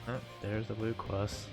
Oh, there's the loot quest.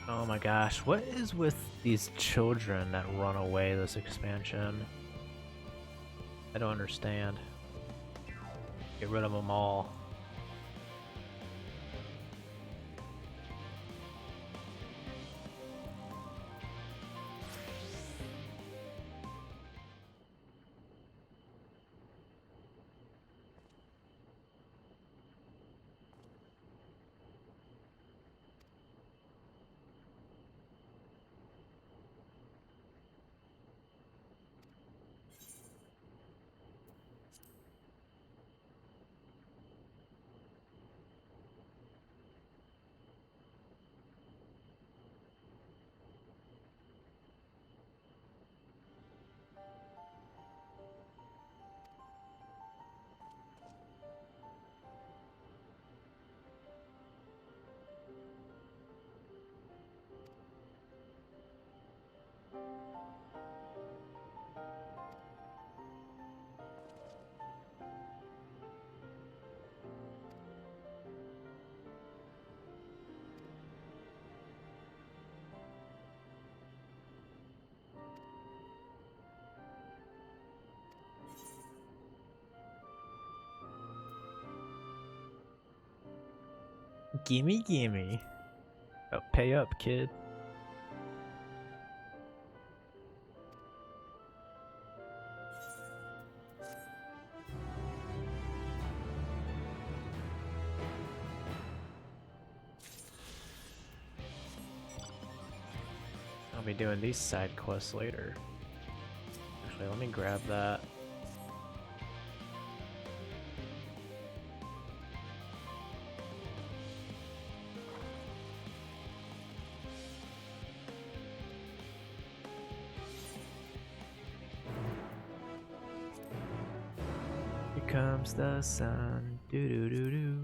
Oh my gosh, what is with these children that run away this expansion? I don't understand. Get rid of them all. Gimme, gimme. Oh, pay up, kid. I'll be doing these side quests later. Actually, let me grab that. Here comes the sun. Doo doo doo doo.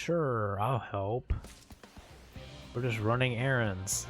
Sure, I'll help. We're just running errands.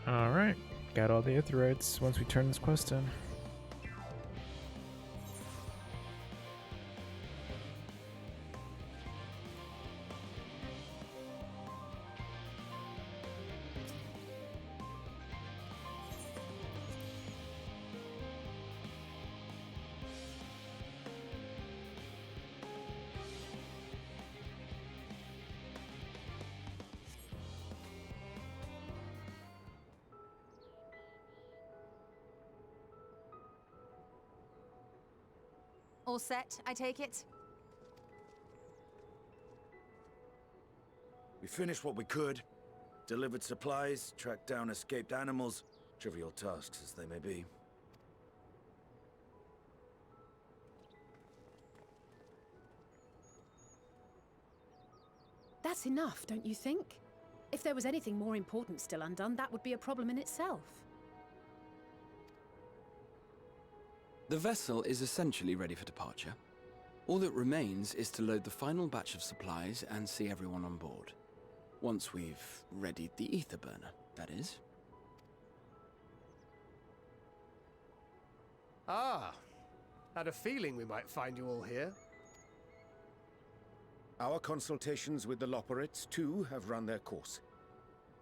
Alright, got all the Aetherites once we turn this quest in. All set, I take it? We finished what we could. Delivered supplies, tracked down escaped animals. Trivial tasks as they may be. That's enough, don't you think? If there was anything more important still undone, that would be a problem in itself. The vessel is essentially ready for departure. All that remains is to load the final batch of supplies and see everyone on board. Once we've readied the ether burner, that is. Ah, had a feeling we might find you all here. Our consultations with the Loperites, too, have run their course.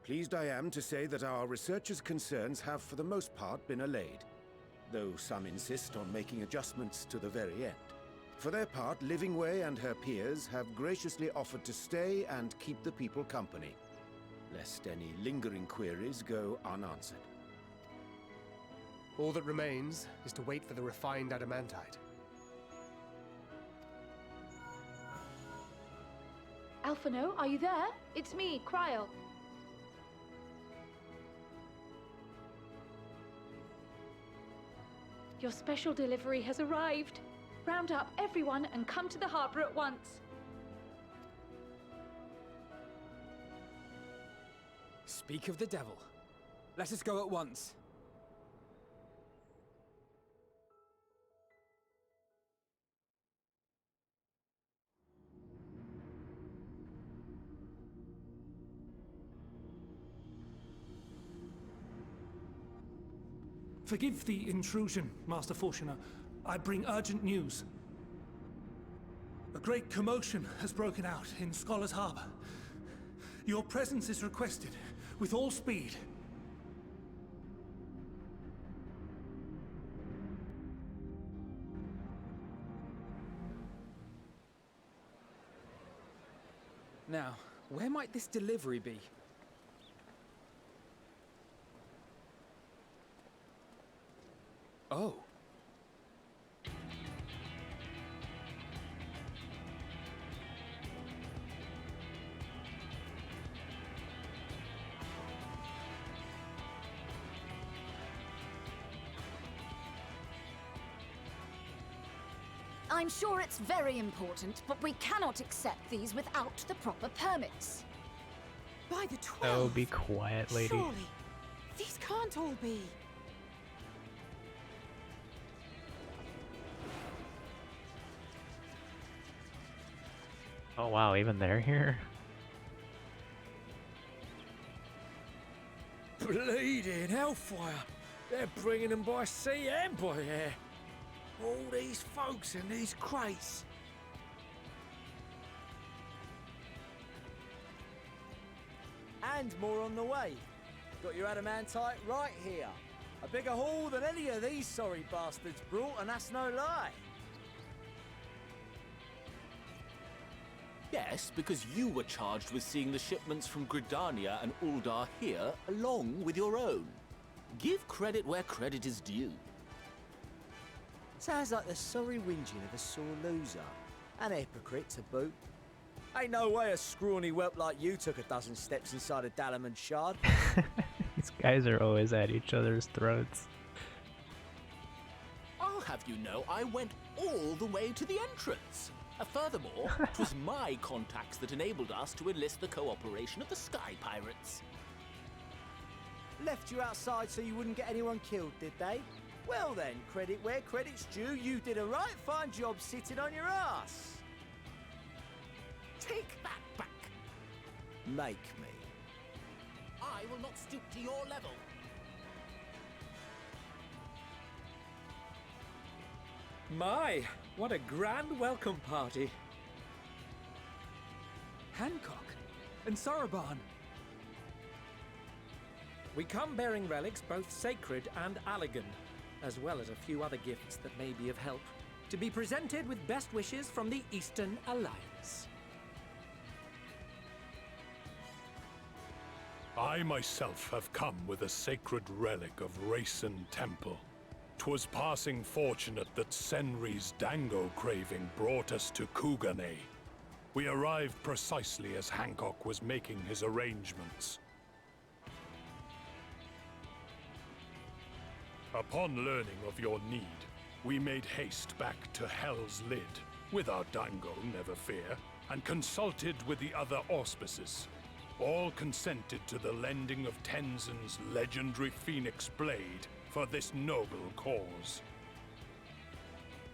Pleased I am to say that our researchers' concerns have for the most part been allayed, though some insist on making adjustments to the very end. For their part, Livingway and her peers have graciously offered to stay and keep the people company, lest any lingering queries go unanswered. All that remains is to wait for the refined adamantite. Alphino, are you there? It's me, Cryo. Your special delivery has arrived. Round up everyone and come to the harbor at once. Speak of the devil. Let us go at once. Forgive the intrusion, Master Fortuner. I bring urgent news. A great commotion has broken out in Scholar's Harbor. Your presence is requested, with all speed. Now, where might this delivery be? Oh. I'm sure it's very important, but we cannot accept these without the proper permits. By the 12th? Oh, be quiet, lady. Surely, these can't all be. Oh wow, even they're here? Bleeding hellfire! They're bringing them by sea and by air. All these folks in these crates. And more on the way. Got your adamantite right here. A bigger haul than any of these sorry bastards brought, and that's no lie. Yes, because you were charged with seeing the shipments from Gridania and Uldar here, along with your own. Give credit where credit is due. Sounds like the sorry whinging of a sore loser. And a hypocrite to boot. Ain't no way a scrawny whelp like you took a dozen steps inside a Dalaman shard. These guys are always at each other's throats. I'll have you know I went all the way to the entrance. Furthermore, it was my contacts that enabled us to enlist the cooperation of the Sky Pirates. Left you outside so you wouldn't get anyone killed, did they? Well then, credit where credit's due, you did a right fine job sitting on your ass. Take that back. Make me. I will not stoop to your level. My, what a grand welcome party. Hancock and Soroban. We come bearing relics both sacred and Allegan, as well as a few other gifts that may be of help, to be presented with best wishes from the Eastern Alliance. I myself have come with a sacred relic of Rayson Temple. 'Twas passing fortunate that Senri's dango craving brought us to Kugane. We arrived precisely as Hancock was making his arrangements. Upon learning of your need, we made haste back to Hell's Lid, with our dango, never fear, and consulted with the other auspices. All consented to the lending of Tenzin's legendary Phoenix Blade for this noble cause.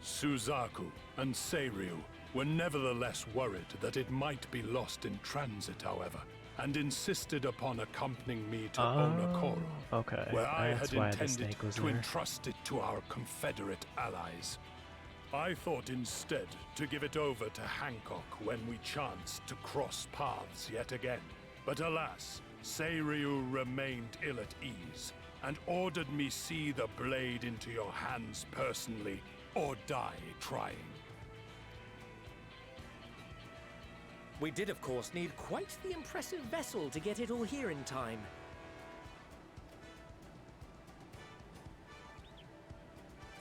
Suzaku and Seiryu were nevertheless worried that it might be lost in transit, however, and insisted upon accompanying me to Onokoro, okay. where I That's had why the intended snake was to there. entrust it to our Confederate allies. I thought instead to give it over to Hancock when we chanced to cross paths yet again. But alas, Seiryu remained ill at ease, and ordered me see the blade into your hands personally, or die trying. We did, of course, need quite the impressive vessel to get it all here in time.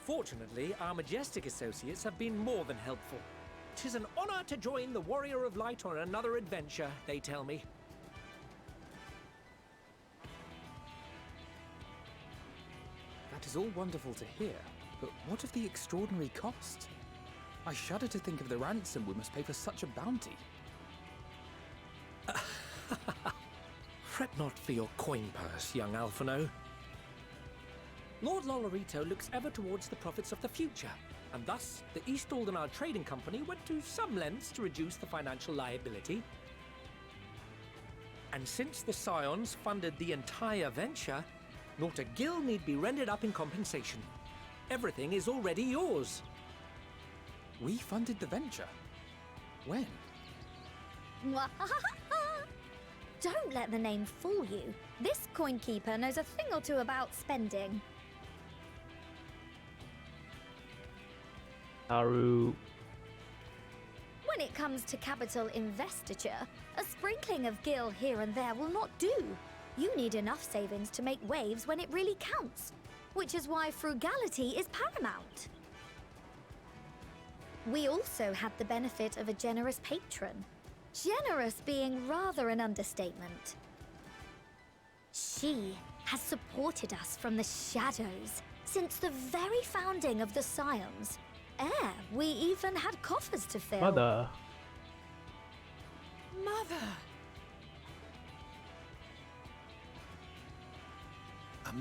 Fortunately, our Majestic associates have been more than helpful. 'Tis an honor to join the Warrior of Light on another adventure, they tell me. That is all wonderful to hear, but what of the extraordinary cost? I shudder to think of the ransom we must pay for such a bounty. Fret not for your coin purse, young Alphino. Lord Lolorito looks ever towards the profits of the future, and thus the East Aldenar Trading Company went to some lengths to reduce the financial liability. And since the Scions funded the entire venture, not a gill need be rendered up in compensation. Everything is already yours. We funded the venture? When? Don't let the name fool you. This coin keeper knows a thing or two about spending. Haru. When it comes to capital investiture, a sprinkling of gil here and there will not do. You need enough savings to make waves when it really counts, which is why frugality is paramount. We also had the benefit of a generous patron. Generous being rather an understatement. She has supported us from the shadows since the very founding of the Scions. We even had coffers to fill. Mother. Mother!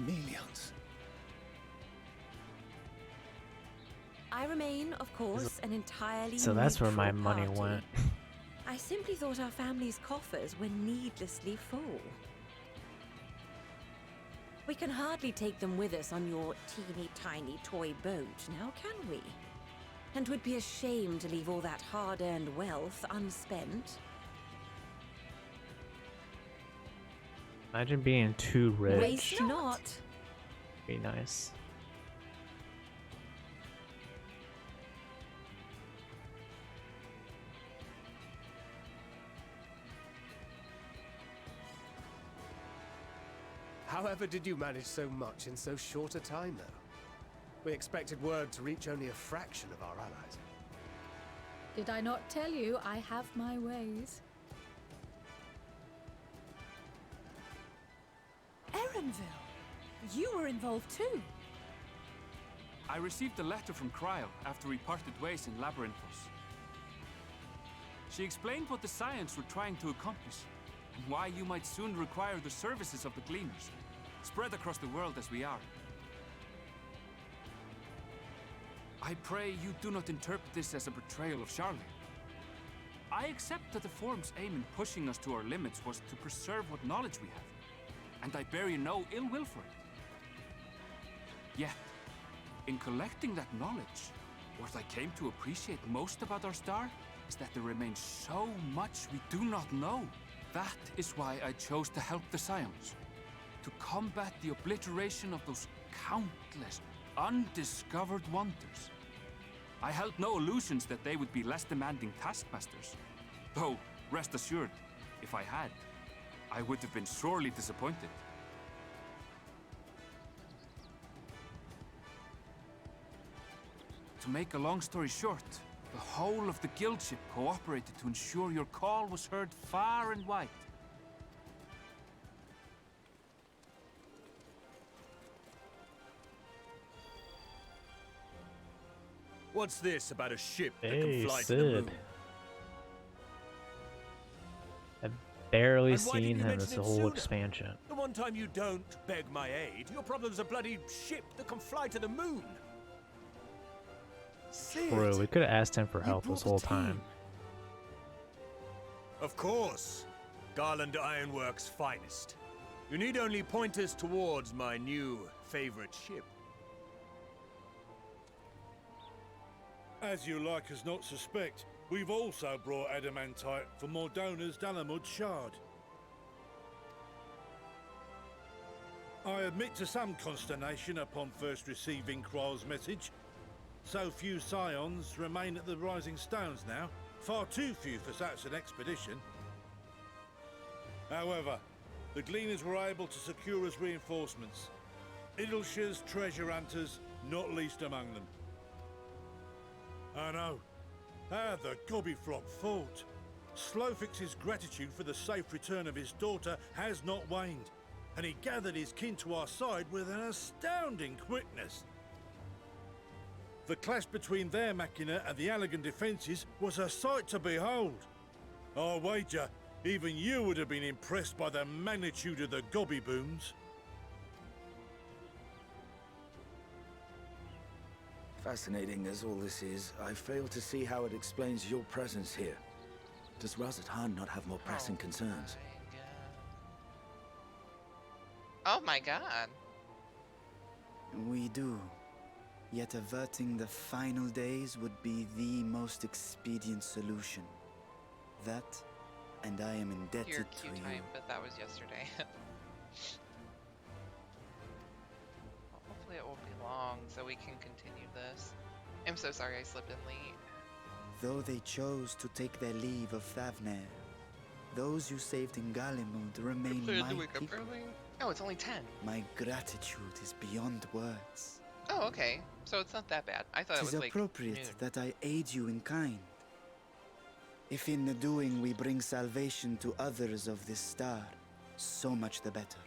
Millions. I remain, of course, an entirely So that's where my neutral money party. went. I simply thought our family's coffers were needlessly full. We can hardly take them with us on your teeny-tiny toy boat, now can we? And would be a shame to leave all that hard-earned wealth unspent. Imagine being too rich. Waste not. Be nice. However did you manage so much in so short a time, though? We expected word to reach only a fraction of our allies. Did I not tell you I have my ways? Erenville, you were involved too. I received a letter from Cryo after we parted ways in Labyrinthos. She explained what the Scions were trying to accomplish, and why you might soon require the services of the Gleaners, spread across the world as we are. I pray you do not interpret this as a betrayal of Charlie. I accept that the Forum's aim in pushing us to our limits was to preserve what knowledge we have, and I bear you no ill will for it. Yet, in collecting that knowledge, What I came to appreciate most about our star is that there remains so much we do not know. That is why I chose to help the Scions. To combat the obliteration of those countless, undiscovered wonders. I held no illusions that they would be less demanding taskmasters. Though, rest assured, if I had, I would have been sorely disappointed. To make a long story short, the whole of the guild ship cooperated to ensure your call was heard far and wide. What's this about a ship that Hey, can fly to the Sid. moon? I've barely And why didn't seen you him mention this it whole sooner? expansion. The one time you don't beg my aid, your problem's a bloody ship that can fly to the moon. Bro, we could have asked him for help this brought a whole team. time. Of course. Garland Ironworks' finest. You need only point us towards my new favorite ship. As you like us not suspect, we've also brought adamantite for Mordona's Dalamud Shard. I admit to some consternation upon first receiving Kroll's message. So few Scions remain at the Rising Stones now, far too few for such an expedition. However, the Gleaners were able to secure us reinforcements. Idleshire's treasure hunters, not least among them. I know. How the Gobbyfrog fought. Slowfix's gratitude for the safe return of his daughter has not waned, and he gathered his kin to our side with an astounding quickness. The clash between their machina and the Allagan defences was a sight to behold. I wager even you would have been impressed by the magnitude of the Gobby booms. Fascinating as all this is, I fail to see how it explains your presence here. Does Razat Khan not have more pressing concerns? Oh my god. We do. Yet averting the final days would be the most expedient solution. That, and I am indebted Your to queue you. time, but that was yesterday. Well, hopefully it won't be long, so we can continue this. I'm so sorry I slipped in late. Though they chose to take their leave of Thavner, those you saved in Galimund remain Planned my to wake up people. early? Oh, it's only 10. My gratitude is beyond words. Oh, okay. So it's not that bad. I thought it Tis was like appropriate noon. that I aid you in kind. If in the doing we bring salvation to others of this star, so much the better.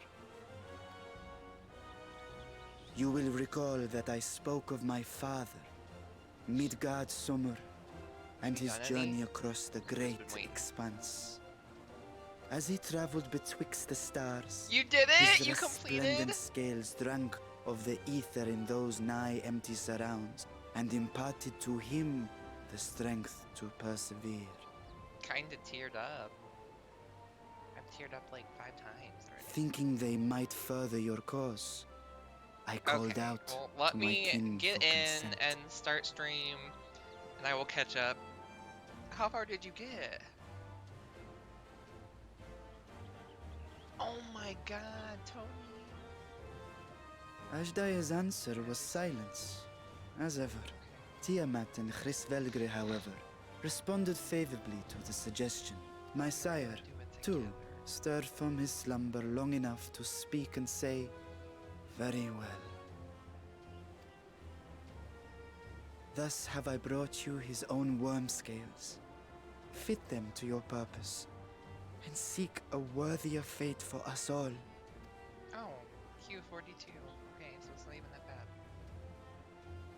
You will recall that I spoke of my father, Midgard Summer, and his Done any? journey across the great waiting. expanse. As he traveled betwixt the stars, You did his it! You resplendent completed! scales drank of the ether in those nigh empty surrounds, and imparted to him the strength to persevere. Kinda teared up. I've teared up like 5 times already. Thinking they might further your cause, I called out Well, let to my me kin get for in consent. and start stream, and I will catch up. How far did you get? Oh my god, Tony. Ajdaya's answer was silence, as ever. Tiamat and Chris-Velgre, however, responded favorably to the suggestion. My sire, too, stirred from his slumber long enough to speak and say, "Very well." Thus have I brought you his own worm scales. Fit them to your purpose, and seek a worthier fate for us all. Oh, Q42. Okay, so it's not even that bad.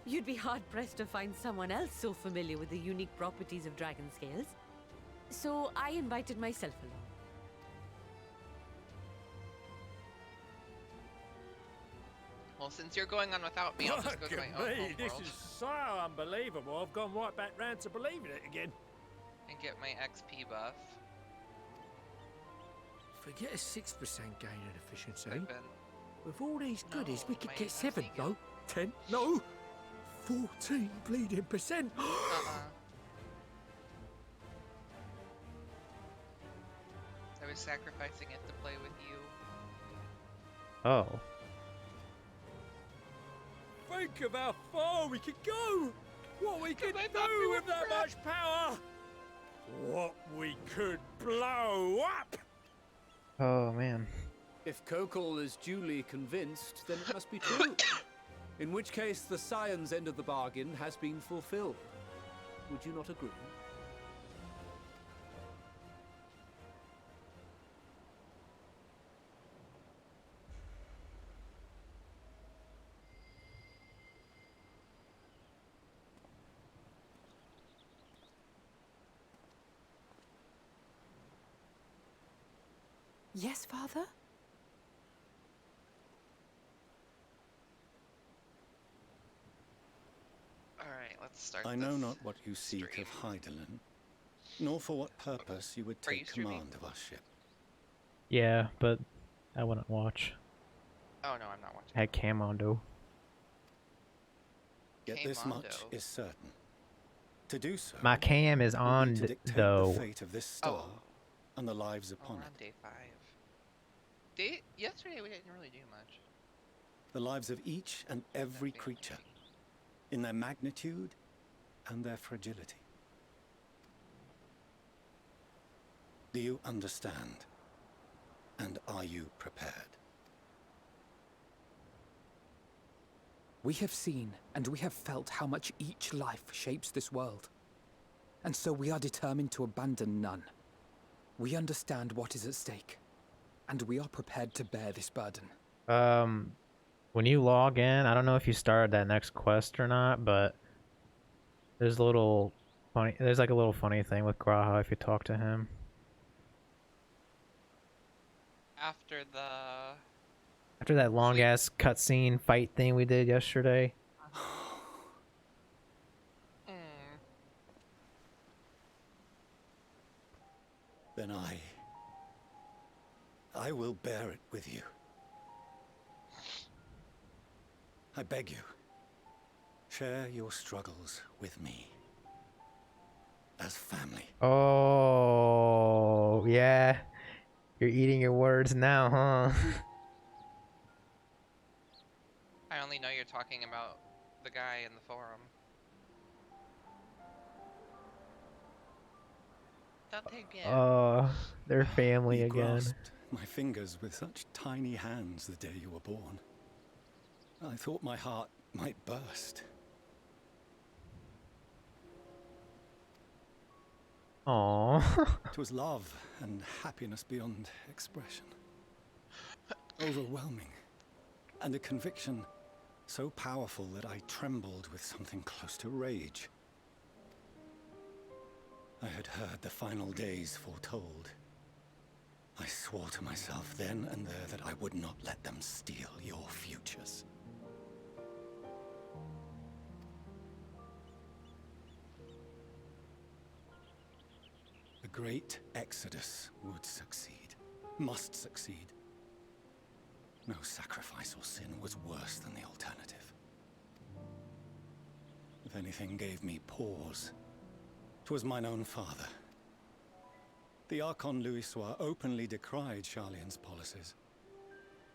You'd be hard-pressed to find someone else so familiar with the unique properties of dragon scales. So I invited myself along. Well, since you're going on without me, I'll just go to my own home This world is so unbelievable. I've gone right back round to believing it again. and get my XP buff. Forget a 6% gain in efficiency. I've been With all these goodies, we could my get 7, XP no? 10? No! 14 bleeding %. I was sacrificing it to play with you. Oh. Think of how far we could go! What we could do with that much power! What we could blow up! Oh, man. If Kokol is duly convinced, then it must be true. In which case, the science end of the bargain has been fulfilled. Would you not agree? Yes, Father? Alright, let's start I know not what you seek of Hydaelyn, nor for what purpose you would take command of our ship. Yeah, but I wouldn't watch. Oh no, I'm not watching. I had cam on, though. Yet this much is certain. To do so, My cam is we on, need to dictate though. the fate of this star and the lives upon We're on it. day 5. Yesterday we didn't really do much. The lives of each and every creature, in their magnitude and their fragility. Do you understand? And are you prepared? We have seen and we have felt how much each life shapes this world. And so we are determined to abandon none. We understand what is at stake, and we are prepared to bear this burden. When you log in, I don't know if you started that next quest or not, but there's a little funny. There's like a little funny thing with Graha if you talk to him. After that long ass cutscene fight thing we did yesterday. Then I will bear it with you. I beg you, share your struggles with me. As family. Oh, yeah. You're eating your words now, huh? I only know you're talking about the guy in the forum. They're family You again. grasped my fingers with such tiny hands the day you were born. I thought my heart might burst. Aww. It was love and happiness beyond expression. Overwhelming. And a conviction so powerful that I trembled with something close to rage. I had heard the final days foretold. I swore to myself then and there that I would not let them steal your futures. The great exodus would succeed, must succeed. No sacrifice or sin was worse than the alternative. If anything gave me pause, 'twas mine own father. The Archon Louisoix openly decried Charlian's policies,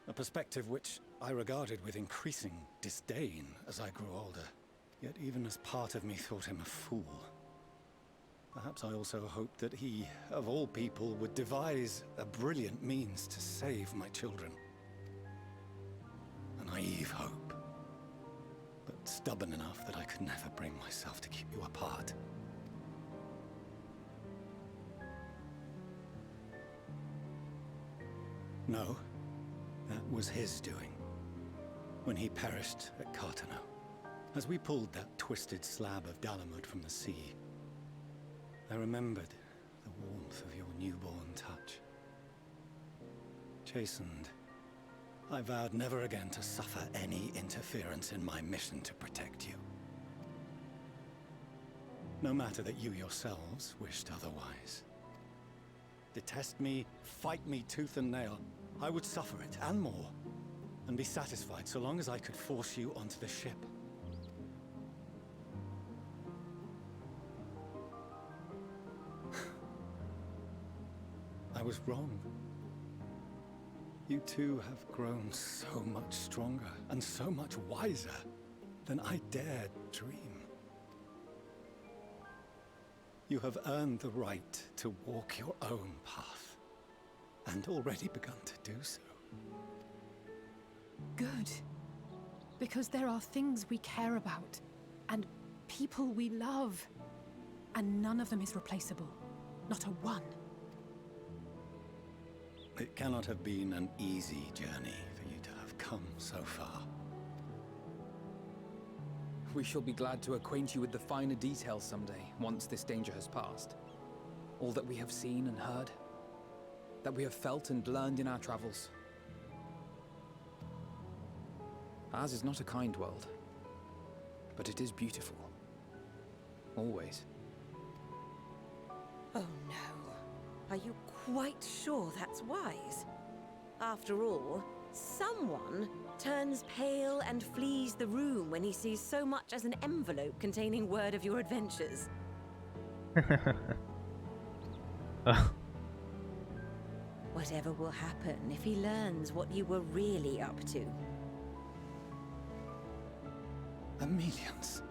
a perspective which I regarded with increasing disdain as I grew older. Yet even as part of me thought him a fool. Perhaps I also hoped that he, of all people, would devise a brilliant means to save my children. A naive hope, but stubborn enough that I could never bring myself to keep you apart. No, that was his doing, when he perished at Cartano, as we pulled that twisted slab of Dalamud from the sea. I remembered the warmth of your newborn touch. Chastened, I vowed never again to suffer any interference in my mission to protect you. No matter that you yourselves wished otherwise. Detest me, fight me tooth and nail, I would suffer it, and more, and be satisfied so long as I could force you onto the ship. I was wrong. You two have grown so much stronger and so much wiser than I dared dream. You have earned the right to walk your own path, and already begun to do so. Good. Because there are things we care about, and people we love, and none of them is replaceable. Not a one. It cannot have been an easy journey for you to have come so far. We shall be glad to acquaint you with the finer details someday, once this danger has passed. All that we have seen and heard, that we have felt and learned in our travels. Ours is not a kind world, but it is beautiful. Always. Oh no. Are you quite sure that's wise? After all, someone turns pale and flees the room when he sees so much as an envelope containing word of your adventures. Whatever will happen if he learns what you were really up to? Amelians.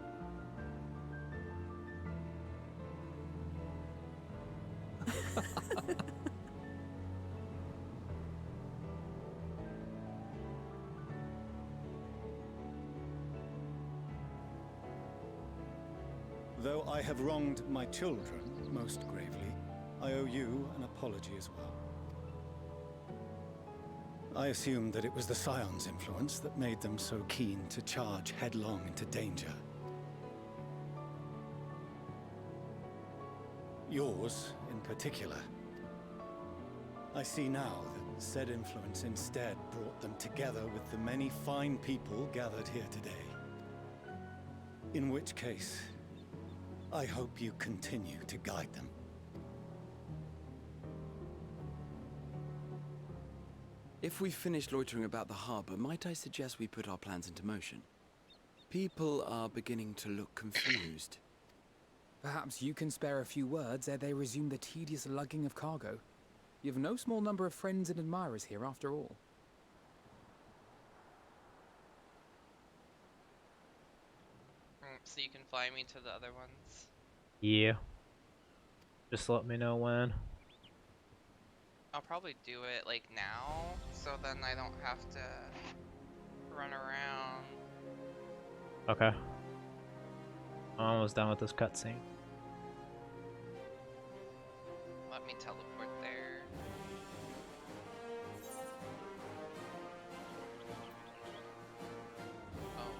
Though I have wronged my children most gravely, I owe you an apology as well. I assumed that it was the Scion's influence that made them so keen to charge headlong into danger. Yours, in particular. I see now that said influence instead brought them together with the many fine people gathered here today. In which case, I hope you continue to guide them. If we've finished loitering about the harbor, might I suggest we put our plans into motion? People are beginning to look confused. Perhaps you can spare a few words ere they resume the tedious lugging of cargo. You have no small number of friends and admirers here after all. So you can fly me to the other ones? Yeah. Just let me know when. I'll probably do it like now, so then I don't have to run around. Okay. I'm almost done with this cutscene. Let me teleport there. Oh.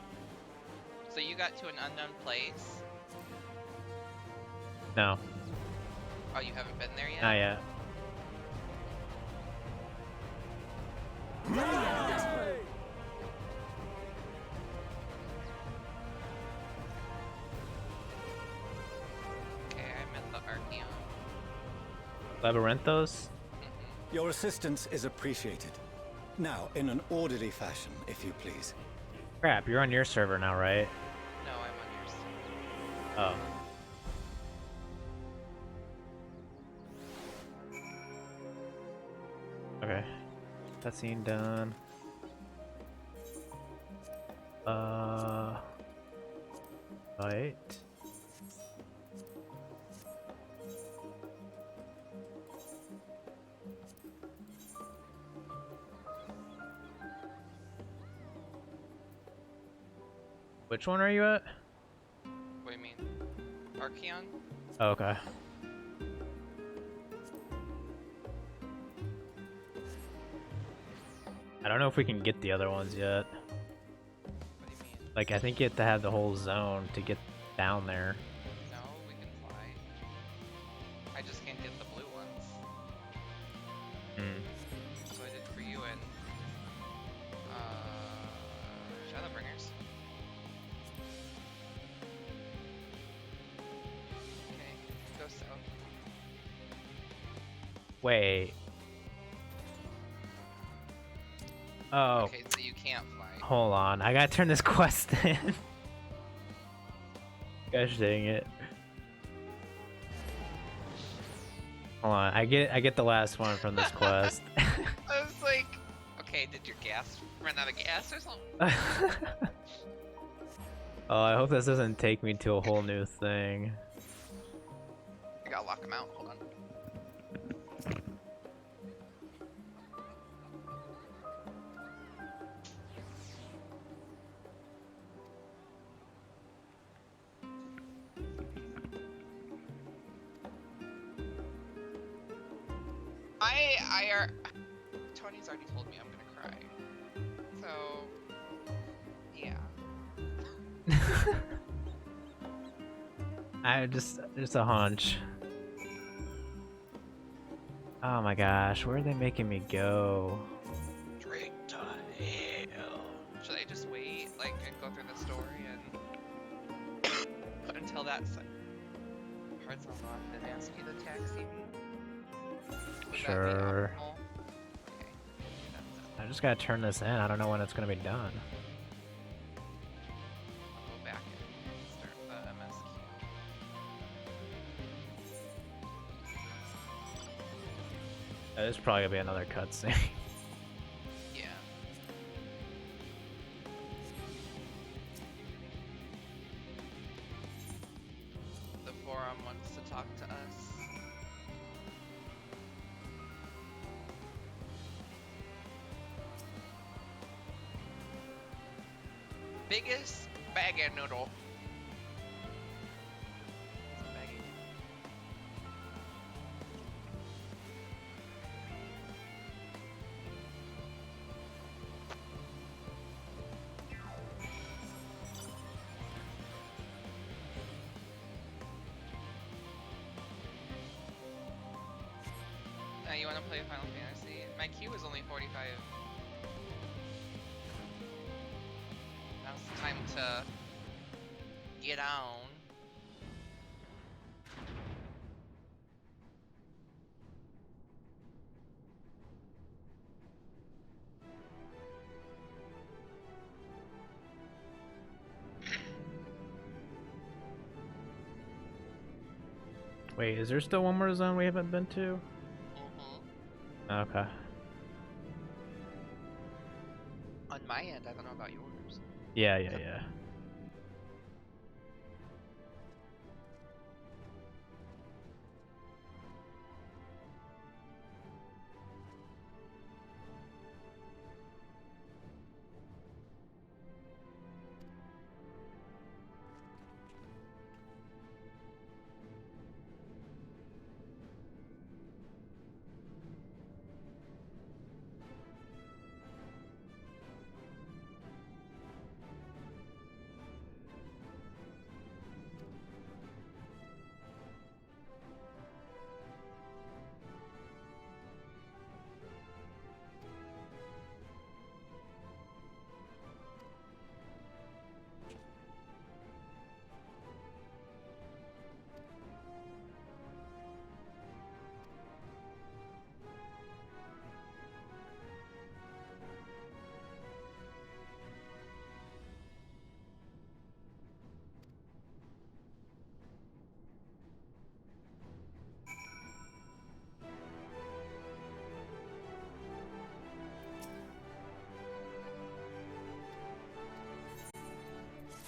So you got to an unknown place? No. Oh, you haven't been there yet? Not yet. Okay, I'm at the Archeon. Labyrinthos? Your assistance is appreciated. Now, in an orderly fashion, if you please. Crap, you're on your server now, right? No, I'm on yours. Oh. Okay. Cutscene done. Right. Which one are you at? What do you mean? Archeon? Oh, okay. I don't know if we can get the other ones yet. What do you mean? Like, I think you have to have the whole zone to get down there. No, we can fly. I just can't get the blue ones. Hmm. So I did for you and Shadowbringers. Okay, go south. Wait. Oh. Okay, so you can't fly. Hold on. I gotta turn this quest in. Gosh dang it. Hold on, I get the last one from this quest. I was like, okay, did your gas run out of gas or something? Oh, I hope this doesn't take me to a whole new thing. I gotta lock him out. Hold on. Tony's already told me I'm gonna cry. So, yeah. I just a hunch. Oh my gosh, where are they making me go? Straight to hell. Should I just wait, like, and go through the story and until that part's unlocked and ask you to taxi me? Would Sure. I just gotta turn this in. I don't know when it's gonna be done. I'll go back and start the MSQ. There's probably gonna be another cutscene. Yeah. The forum wants to talk to us. Biggest bag of noodle. You want to play Final Fantasy? My queue is only 45. Now's the time to get on. Wait, is there still one more zone we haven't been to? Okay. On my end, I don't know about yours. Yeah.